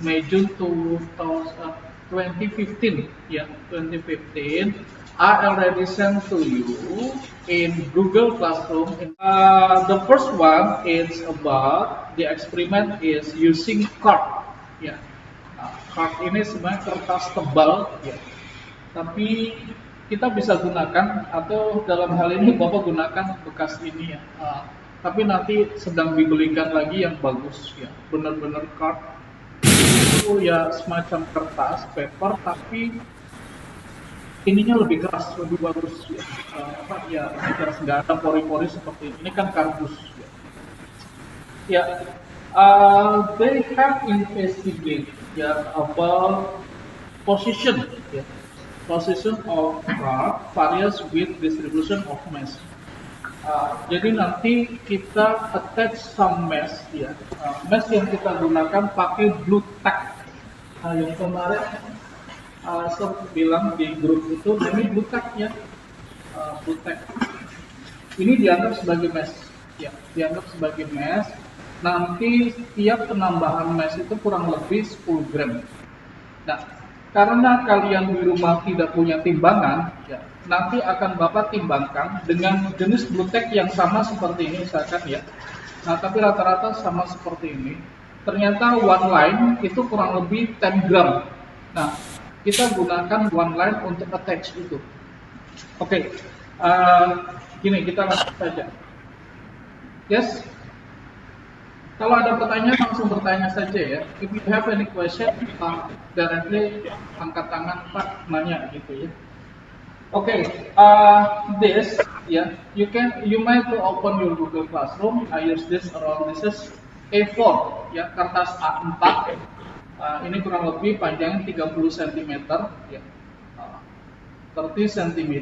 May-June 2015, yeah, 2015. I already sent to you in Google Classroom. The first one is about the experiment is using card, ya. Nah, card ini sebenarnya kertas tebal, ya. Tapi kita bisa gunakan atau dalam hal ini Bapak gunakan bekas ini ya. Tapi nanti sedang dibelikan lagi yang bagus ya, benar-benar card itu ya semacam kertas paper tapi ininya lebih keras, lebih bagus ya. Lebih keras, nggak ada pori-pori seperti ini. Ini kan kardus ya. Ya, they have investigated ya about position ya. Position of varies with distribution of mass. Jadi nanti kita attach some mesh ya. Mesh yang kita gunakan pakai blue tack. Yang kemarin saya bilang di grup itu ini blue tack ya. Blue tack. Ini dianggap sebagai mesh ya, dianggap sebagai mesh. Nanti setiap penambahan mesh itu kurang lebih 10 gram. Nah, karena kalian di rumah tidak punya timbangan, ya, nanti akan Bapak timbangkan dengan jenis blue tack yang sama seperti ini misalkan ya. Nah, tapi rata-rata sama seperti ini. Ternyata one line itu kurang lebih 10 gram. Nah, kita gunakan one line untuk attach itu. Oke, gini kita langsung saja. Yes? Kalau ada pertanyaan langsung bertanya saja ya. If you have any question, directly angkat tangan Pak nanya gitu ya. Okay, this yeah, you might to open your Google Classroom. I use this around this is A4 ya, kertas A4. Ini kurang lebih panjangnya 30 cm ya. 30 cm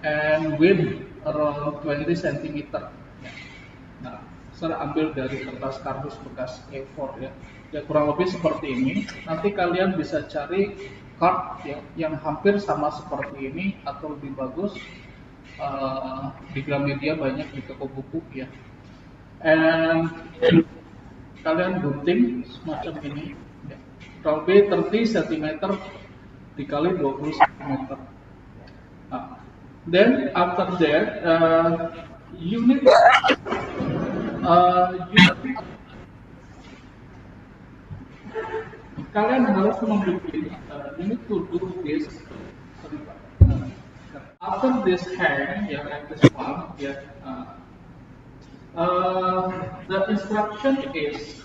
and width around 20 cm. Ya. Nah, saya ambil dari kertas kardus bekas A4 ya. Ya kurang lebih seperti ini. Nanti kalian bisa cari card ya, yang hampir sama seperti ini atau lebih bagus. Di Gramedia banyak di toko buku ya. And kalian gunting semacam ini. Ya. Kurang lebih 30 cm dikali 20 cm. Then after that, you need kalian harus membuat you need to do this after this hand ya, like this one ya. The instruction is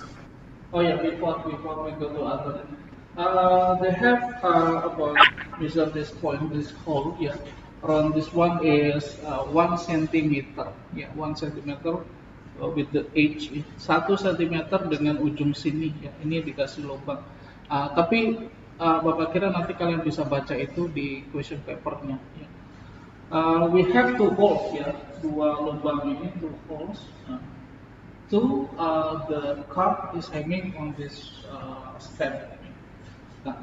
before we go to other they have about measure this point, this hole ya. Around this one is 1 centimeter ya, 1 centimeter with the edge 1 cm dengan ujung sini ya, ini dikasih lubang. Tapi Bapak kira nanti kalian bisa baca itu di question papernya ya. We have two holes ya, dua lubang ini, two holes. The card is hanging on this stand. Nah,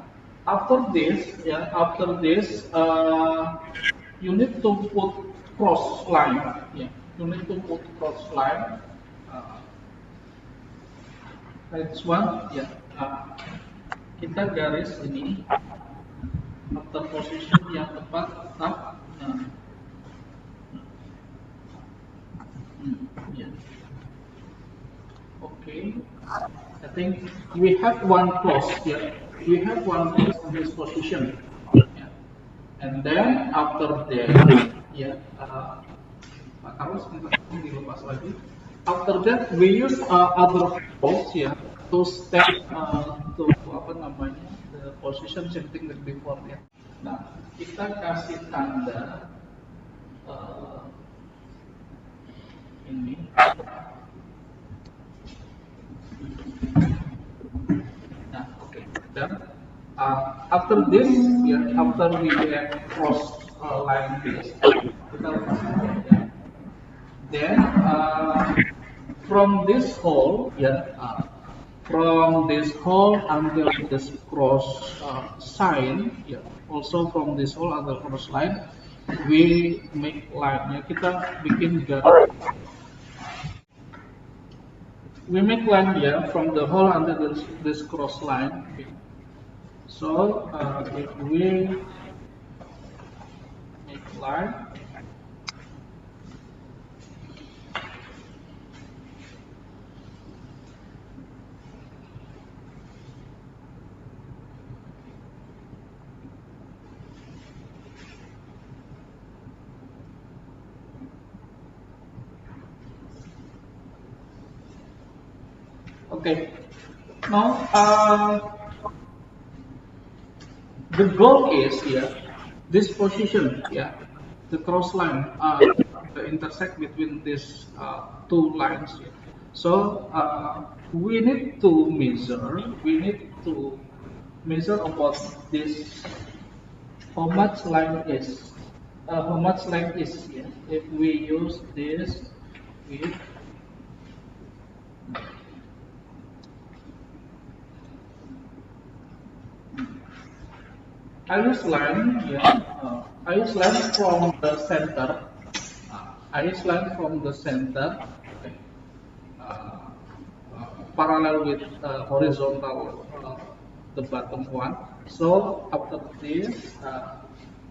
after this you need to put cross line ya. You need to put cross line. This one ya. Kita garis ini after position yang tepat. Okay, I think we have one close here. We have one close in this position, yeah. And then after that, yeah, Pak Carlos dilepas lagi. After that, we use other holes, yeah, to step to the position shifting like before, ya. Nah, kita kasih tanda ini. Nah, okay. Dan after this, ya, after we get cross line this, kita lepas ya. Then from this hole, ya, from this hole until this cross sign, ya, also from this hole until cross line, we make line, ya, kita bikin garis. we make line here from the hole under this cross line. Okay. So if we make line, okay. Now the goal is here this position, yeah, the cross line, the intersect between these two lines. Yeah. So we need to measure. We need to measure about this how much line is. How much length is, yeah, if we use this with I use line, yeah. I use line from the center. I use line from the center, okay. uh, parallel with horizontal, the bottom one. So after this,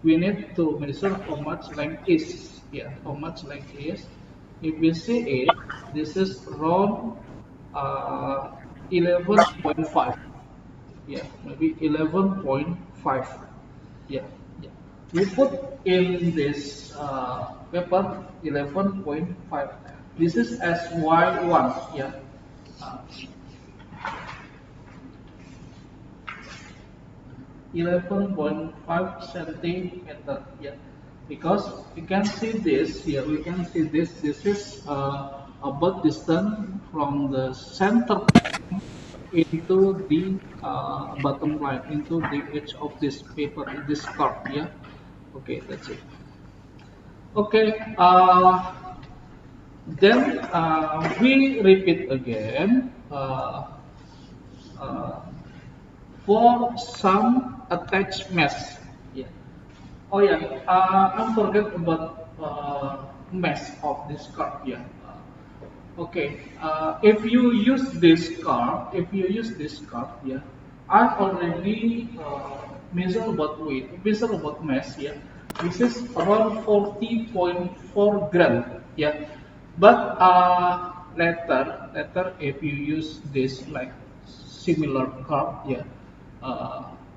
we need to measure how much length is. Yeah, how much length is. If we see it, this is around 11.5. Yeah, maybe 11.5. Yeah, yeah. We put in this paper 11.5. This is SY1. Yeah. Uh, 11.5 centimeter. Yeah, because you can see this here. We can see this. This is about distance from the center into the bottom line, into the edge of this paper, this curve. Yeah. Okay, that's it. Okay. Then we repeat again. Uh, for some attached mesh. Yeah. Oh yeah, I forget about mesh of this card. Yeah. Okay. If you use this card, yeah, I already measure about weight, measure about mass. Yeah. This is around 40.4 gram. Yeah. But later, if you use this like similar card, yeah,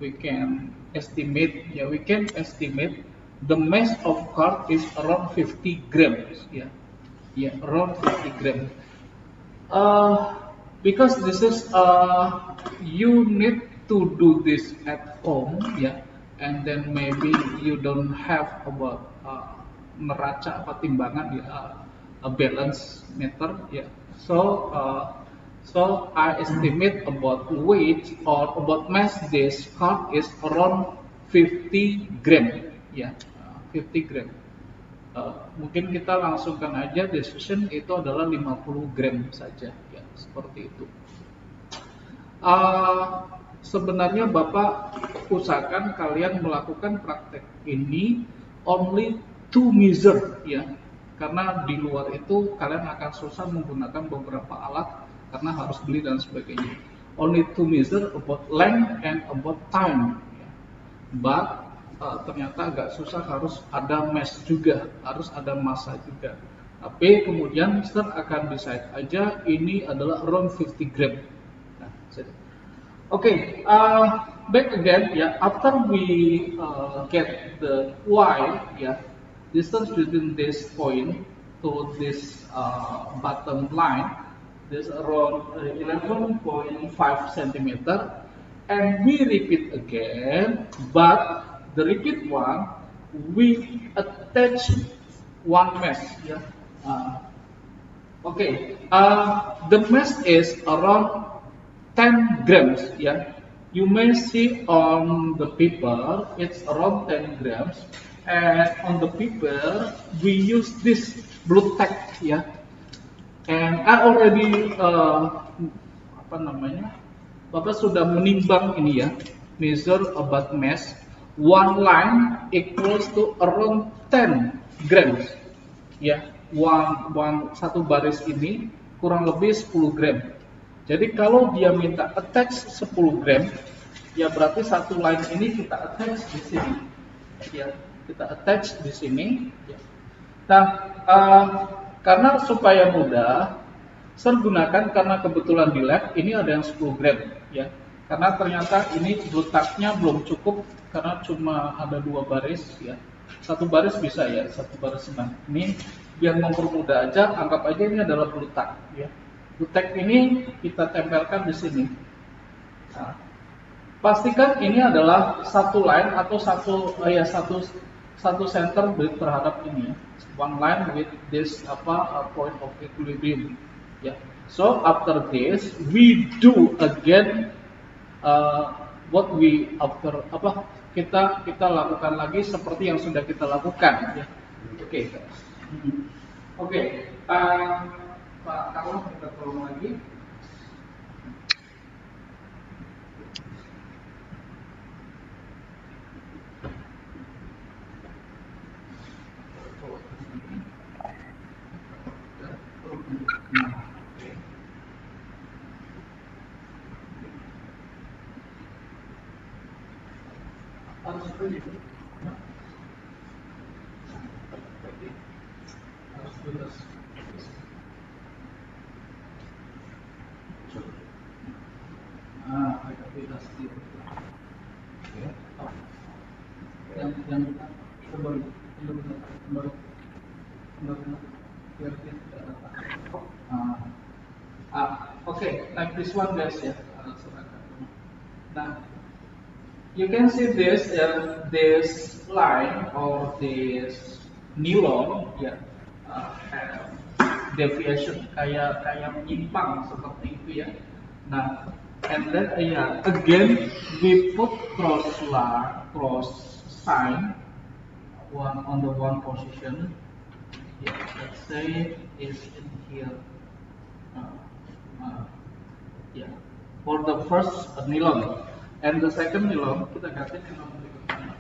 we can estimate. Yeah, we can estimate the mass of card is around 50 grams. Yeah, yeah, around 50 grams. Uh, because this is you need to do this at home, yeah, and then maybe you don't have about neraca apa timbangan, ya, a balance meter, yeah. So I estimate about weight or about mass this card is around 50 gram, yeah, 50 gram. Mungkin kita langsungkan aja decision itu adalah 50 gram saja, ya, seperti itu. Sebenarnya Bapak usahakan kalian melakukan praktek ini only to measure, ya, karena di luar itu kalian akan susah menggunakan beberapa alat karena harus beli dan sebagainya. Only to measure about length and about time, ya. But ternyata agak susah, harus ada mass juga, harus ada massa juga. Tapi kemudian Mister akan decide aja ini adalah around 50 gram. Nah, okay, back again, yeah. After we get the y, yeah, distance between this point to this bottom line, this around 11.5 centimeter, and we repeat again, but the repeat one, we attach one mesh. Yeah. Okay. The mesh is around 10 grams. Yeah. You may see on the paper it's around 10 grams, and on the paper we use this blue tack. Yeah. And I already apa namanya? Bapak sudah menimbang ini, ya, measure about mesh. One line equals to around 10 grams. Ya, satu baris ini kurang lebih 10 gram. Jadi kalau dia minta attach 10 gram, ya berarti satu line ini kita attach di sini. Ya, kita attach di sini. Ya. Nah, karena supaya mudah, saya gunakan karena kebetulan di lab ini ada yang 10 gram. Ya, karena ternyata ini letaknya belum cukup karena cuma ada 2 baris. Ya, satu baris bisa ya, satu baris senang. Ini biar mempermudah aja, anggap aja ini adalah bluetak. Ya. Bluetak ini kita tempelkan di sini. Nah, pastikan ini adalah satu line atau satu center terhadap ini. One line with this point of equilibrium. Ya. So after this we do again what we after kita lakukan lagi seperti yang sudah kita lakukan. Ya. Oke. Oke. Pak Carlos kita tolong lagi. Okay, like this one guys ya. Nah, you can see this this line or this nylon ya, have deviation kayak menyimpang seperti itu ya. Nah, and then again we put cross sign one on the one position. Yeah, let's say is in here. Yeah, for the first nylon and the second nylon kita ganti nylon berikutnya.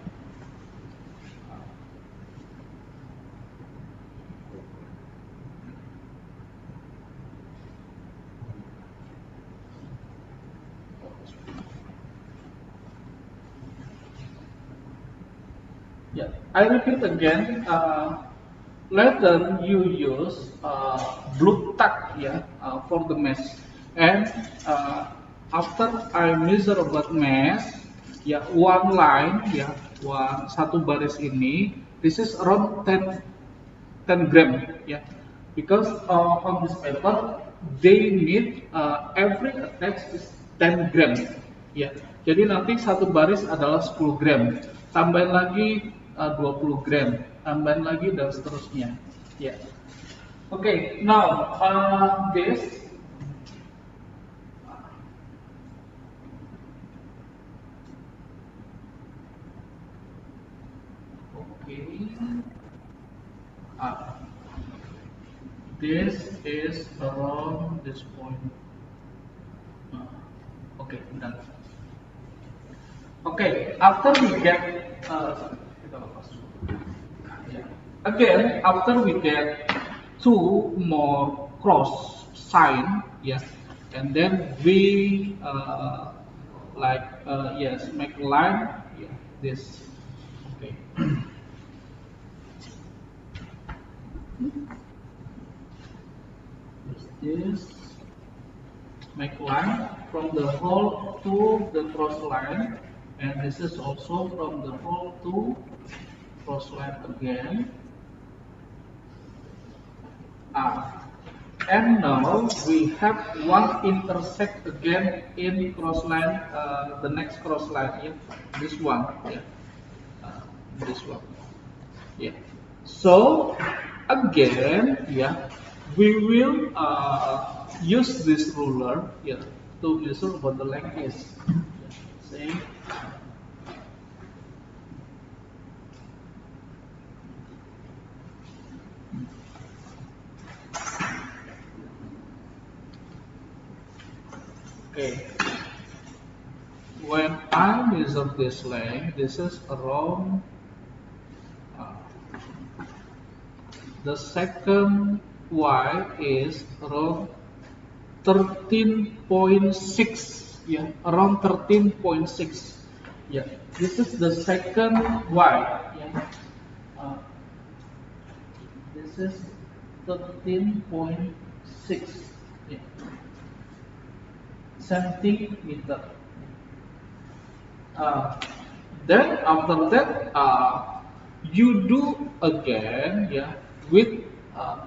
Yeah, I repeat again. Later you use blue tack for the mesh, and after I measure about mesh one line satu baris ini, this is around 10 gram because on this paper they need every attach is 10 gram jadi nanti satu baris adalah 10 gram, tambahin lagi 20 gram, tambahin lagi dan seterusnya. Okay, now this this is around this point. Okay, done. Okay, after we get again, after we get two more cross sign, and then we make a line, this. Okay. This make line from the hole to the cross line, and this is also from the hole to cross line again. And now we have one intersect again in cross line, the next cross line, this one, this one, So again, we will use this ruler to measure what the length is. See. Okay. When I measure this length, this is around the second Y is around 13.6, yeah, around 13.6. Yeah, this is the second Y. Yeah, this is 13.6, yeah, centimeter. Uh, then after that, you do again, yeah, with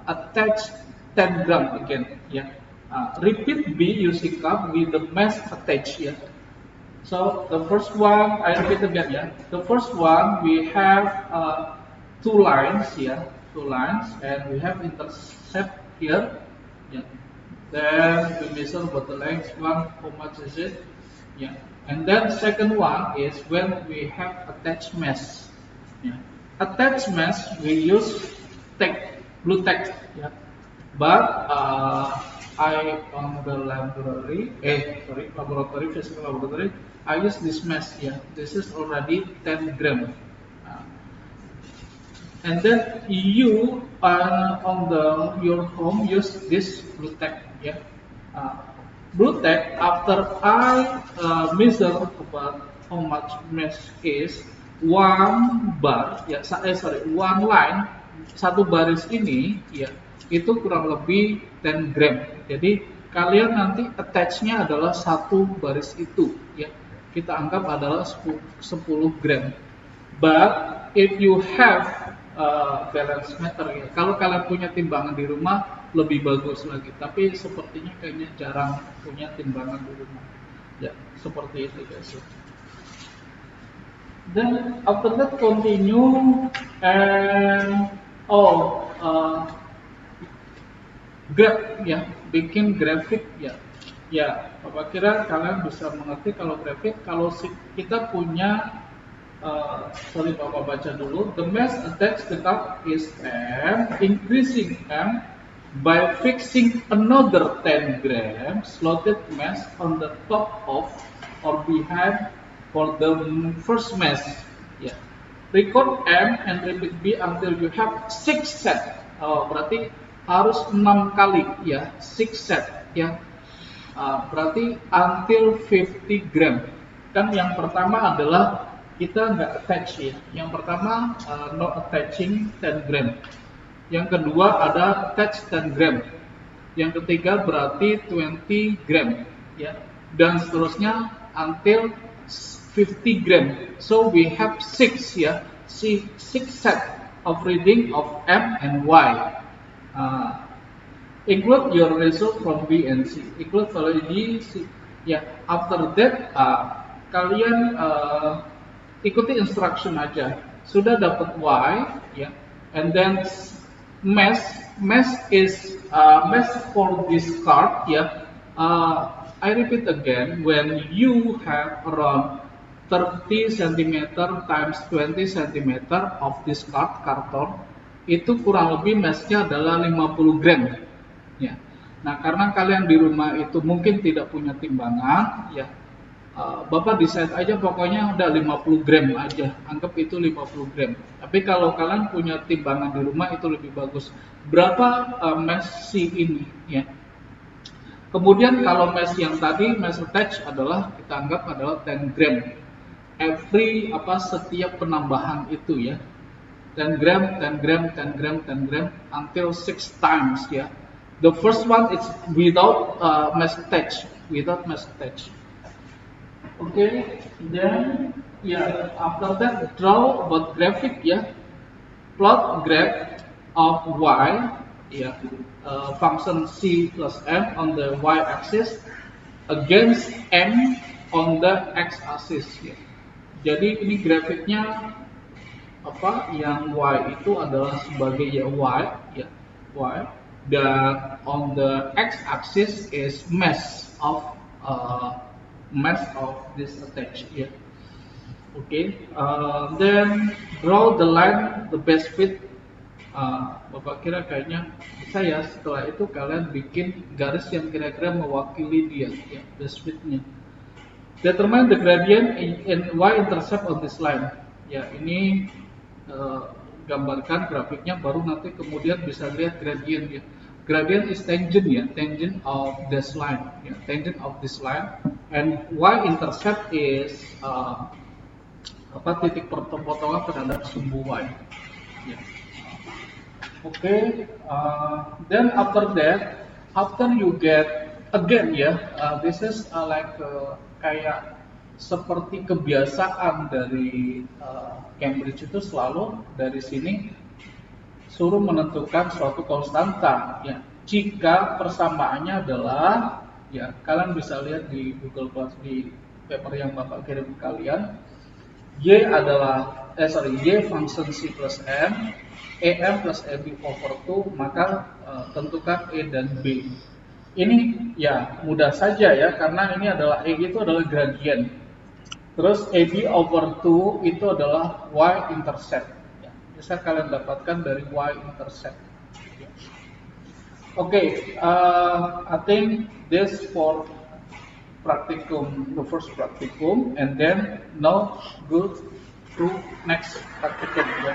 attach 10 gram again, yeah. Repeat B using cup with the mesh attached, yeah. So the first one, I repeat again, yeah. The first one we have two lines here, two lines, and we have intercept here, yeah. Then we measure what the length one, how much is it, yeah. And then second one is when we have attached mesh, yeah. Attached mesh we use blue tack, yeah. But I on the laboratory, physical laboratory, I use this mesh here. This is already 10 gram. Uh, and then you on your home use this blue tack, yeah. Uh, Blue tack after I measure about how much mesh is one bar, ya, one line, satu baris ini, ya, itu kurang lebih 10 gram. Jadi kalian nanti attach-nya adalah satu baris itu, ya, kita anggap adalah 10 gram. But if you have balance meter, ya, kalau kalian punya timbangan di rumah lebih bagus lagi. Tapi sepertinya kayaknya jarang punya timbangan di rumah. Ya, seperti itu guys. Then after that continue and graph, ya, bikin grafik, ya. Ya, Bapak kira kalian bisa mengerti kalau grafik, kalau kita punya sorry Bapak baca dulu. The mesh attached the cup is M, increasing M by fixing another 10 grams slotted mesh on the top of or behind for the first mesh. Yeah. Record M and repeat B until you have 6 set. Berarti harus 6 kali, ya, 6 set, ya. Berarti until 50 gram. Kan yang pertama adalah kita nggak attach, ya. Yang pertama no attaching 10 gram. Yang kedua ada attach 10 gram. Yang ketiga berarti 20 gram, ya. Dan seterusnya until 50 gram. So we have 6, ya. 6 set of reading of M and Y. Include your result from B and C. Include value D, C. Ya. After that kalian ikuti instruction aja. Sudah dapat Y, ya. And then mesh is mesh for this card, ya. I repeat again, when you have around 30 cm times 20 cm of this karton, itu kurang lebih meshnya adalah 50 gram, ya. Nah, karena kalian di rumah itu mungkin tidak punya timbangan, ya, Bapak decide aja pokoknya udah 50 gram aja, anggap itu 50 gram. Tapi kalau kalian punya timbangan di rumah itu lebih bagus. Berapa mesh C ini, ya. Kemudian kalau mesh yang tadi, mesh attach adalah kita anggap adalah 10 gram. Setiap penambahan itu, ya. 10 gram, 10 gram, 10 gram, 10 gram until 6 times, ya. The first one is without mesh attach, Okay, then after that draw about graphic, plot graph of Y, function C plus M on the Y axis against M on the X axis, ya. Jadi ini grafiknya yang Y itu adalah sebagai Y, Y, dan on the X axis is mesh of this attach, ya. Okay, then draw the line the best fit. Bapak kira kayaknya bisa, ya. Setelah itu kalian bikin garis yang kira-kira mewakili dia, ya, best fitnya. Determine the gradient in y-intercept on this line. Ya, ini gambarkan grafiknya, baru nanti kemudian bisa lihat gradient, ya. Gradient is tangent ya, tangent of this line, ya, tangent of this line, and y-intercept is titik perpotongan terhadap sumbu y. Ya. Okay, then after that, after you get again ya, this is kayak seperti kebiasaan dari Cambridge itu selalu dari sini suruh menentukan suatu konstanta ya. Jika persamaannya adalah ya, kalian bisa lihat di Google Class di paper yang Bapak kirim ke kalian, y function c plus m, em plus ab over 2, maka tentukan e dan b. Ini ya mudah saja ya, karena ini adalah e itu adalah gradient. Terus ab over 2 itu adalah y-intercept. Ya, bisa kalian dapatkan dari y-intercept. Ya. Okay, I think this for practicum, the first practicum, and then now go to next practicum. Ya.